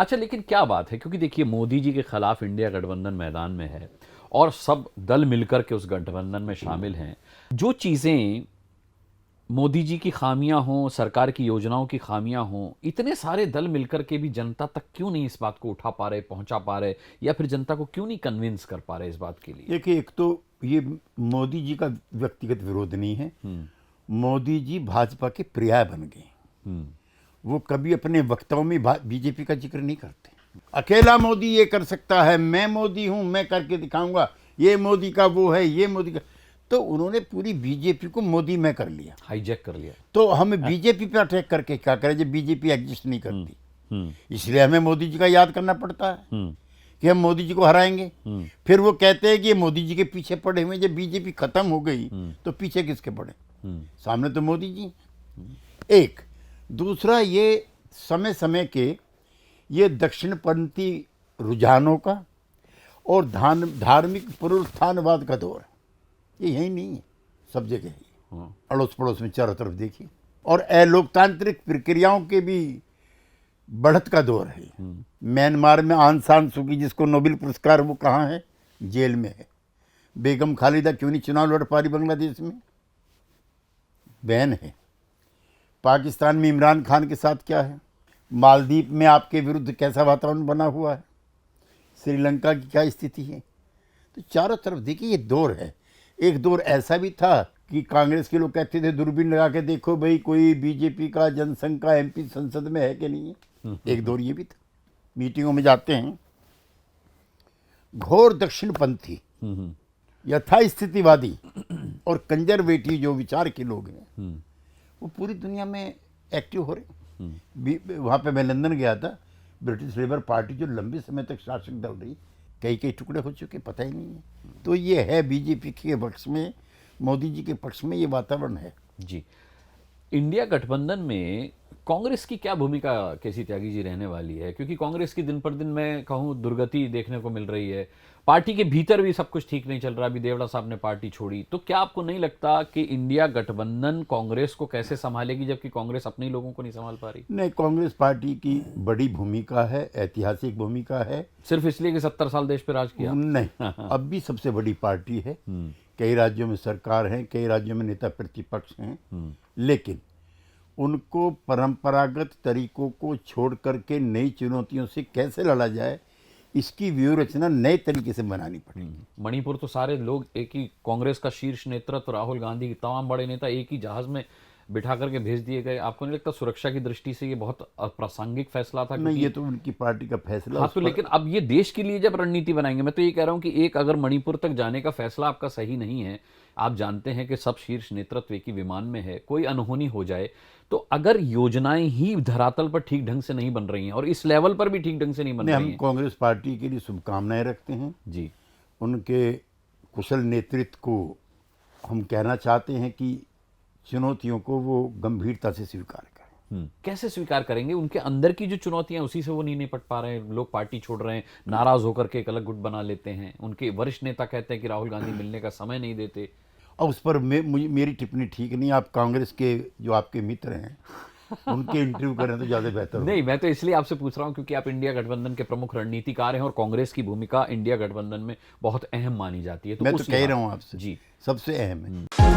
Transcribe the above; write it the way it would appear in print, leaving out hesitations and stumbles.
अच्छा, लेकिन क्या बात है, क्योंकि देखिए मोदी जी के खिलाफ इंडिया गठबंधन मैदान में है और सब दल मिलकर के उस गठबंधन में शामिल हैं। जो चीज़ें मोदी जी की खामियां हों, सरकार की योजनाओं की खामियां हों, इतने सारे दल मिलकर के भी जनता तक क्यों नहीं इस बात को उठा पा रहे, पहुंचा पा रहे, या फिर जनता को क्यों नहीं कन्विंस कर पा रहे इस बात के लिए? देखिए, एक तो ये मोदी जी का व्यक्तिगत विरोध नहीं है। मोदी जी भाजपा के पर्याय बन गए। वो कभी अपने वक्तव्यों में बीजेपी का जिक्र नहीं करते। अकेला मोदी ये कर सकता है, मैं मोदी हूं, मैं करके दिखाऊंगा, ये मोदी का वो है, ये मोदी का। तो उन्होंने पूरी बीजेपी को मोदी में कर लिया, हाईजैक कर लिया। तो हमें बीजेपी पे अटैक करके क्या करें जब बीजेपी एग्जिस्ट नहीं करती। इसलिए हमें मोदी जी का याद करना पड़ता है कि हम मोदी जी को हराएंगे। फिर वो कहते हैं कि ये मोदी जी के पीछे पड़े हुए, जब बीजेपी खत्म हो गई तो पीछे किसके पड़े? सामने तो मोदी जी। एक दूसरा, ये समय समय के ये दक्षिणपंथी रुझानों का और धार्मिक पुनरुत्थानवाद का दौर है। ये यही नहीं है, सब जगह है। अड़ोस पड़ोस में चारों तरफ देखिए। और अलोकतांत्रिक प्रक्रियाओं के भी बढ़त का दौर है। म्यांमार में आंग सान सू की, जिसको नोबेल पुरस्कार, वो कहाँ है? जेल में है। बेगम खालिदा क्यों नहीं चुनाव लड़ पा रही बांग्लादेश में? बैन है। पाकिस्तान में इमरान खान के साथ क्या है? मालदीव में आपके विरुद्ध कैसा वातावरण बना हुआ है? श्रीलंका की क्या स्थिति है? तो चारों तरफ देखिए ये दौर है। एक दौर ऐसा भी था कि कांग्रेस के लोग कहते थे दूरबीन लगा के देखो भाई कोई बीजेपी का जनसंघ का एमपी संसद में है कि नहीं है। एक दौर ये भी था। मीटिंगों में जाते हैं, घोर दक्षिणपंथी, यथास्थितिवादी और कंजर्वेटिव जो विचार के लोग हैं वो पूरी दुनिया में एक्टिव हो रहे। वहाँ पे मैं लंदन गया था। ब्रिटिश लेबर पार्टी जो लंबे समय तक शासक दल रही, कई कई टुकड़े हो चुके, पता ही नहीं है। तो ये है बीजेपी के पक्ष में, मोदी जी के पक्ष में ये वातावरण है जी। इंडिया गठबंधन में कांग्रेस की क्या भूमिका केसी त्यागी जी रहने वाली है? क्योंकि कांग्रेस की दिन पर दिन मैं कहूं दुर्गति देखने को मिल रही है। पार्टी के भीतर भी सब कुछ ठीक नहीं चल रहा। अभी देवड़ा साहब ने पार्टी छोड़ी, तो क्या आपको नहीं लगता कि इंडिया गठबंधन कांग्रेस को कैसे संभालेगी, जबकि कांग्रेस अपने ही लोगों को नहीं संभाल पा रही? नहीं, कांग्रेस पार्टी की बड़ी भूमिका है, ऐतिहासिक भूमिका है। सिर्फ इसलिए कि 70 साल देश पे राज किया? नहीं, अब भी सबसे बड़ी पार्टी है। कई राज्यों में सरकार है, कई राज्यों में नेता प्रतिपक्ष हैं, लेकिन उनको परंपरागत तरीकों को छोड़ करके नई चुनौतियों से कैसे लड़ा जाए, इसकी व्यूह रचना नए तरीके से बनानी पड़ेगी। मणिपुर तो सारे लोग एक ही, कांग्रेस का शीर्ष नेतृत्व राहुल गांधी, तमाम बड़े नेता एक ही जहाज में बिठा करके भेज दिए गए। आपको नहीं लगता सुरक्षा की दृष्टि से ये बहुत अप्रासंगिक फैसला था? नहीं, ये तो उनकी पार्टी का फैसला। हाँ, तो लेकिन अब ये देश के लिए जब रणनीति बनाएंगे, मैं तो ये कह रहा हूं कि एक अगर मणिपुर तक जाने का फैसला आपका सही नहीं है, आप जानते हैं कि सब शीर्ष नेतृत्व एक ही विमान में है, कोई अनहोनी हो जाए, तो अगर योजनाएं ही धरातल पर ठीक ढंग से नहीं बन रही हैं और इस लेवल पर भी ठीक ढंग से नहीं बन रही हैं। हम कांग्रेस पार्टी के लिए शुभकामनाएं रखते हैं जी। उनके कुशल नेतृत्व को हम कहना चाहते हैं कि चुनौतियों को वो गंभीरता से स्वीकार करें। कैसे स्वीकार करेंगे? उनके अंदर की जो चुनौतियां, उसी से वो नहीं निपट पा रहे हैं। लोग पार्टी छोड़ रहे हैं, नाराज होकर के एक अलग गुट बना लेते हैं। उनके वरिष्ठ नेता कहते हैं कि राहुल गांधी मिलने का समय नहीं देते। और उस पर मेरी टिप्पणी ठीक नहीं। आप कांग्रेस के जो आपके मित्र हैं उनके इंटरव्यू करें तो ज्यादा बेहतर नहीं, मैं तो इसलिए आपसे पूछ रहा हूं क्योंकि आप इंडिया गठबंधन के प्रमुख रणनीतिकार हैं और कांग्रेस की भूमिका इंडिया गठबंधन में बहुत अहम मानी जाती है। मैं तो कह रहा हूं आपसे, जी, सबसे अहम है।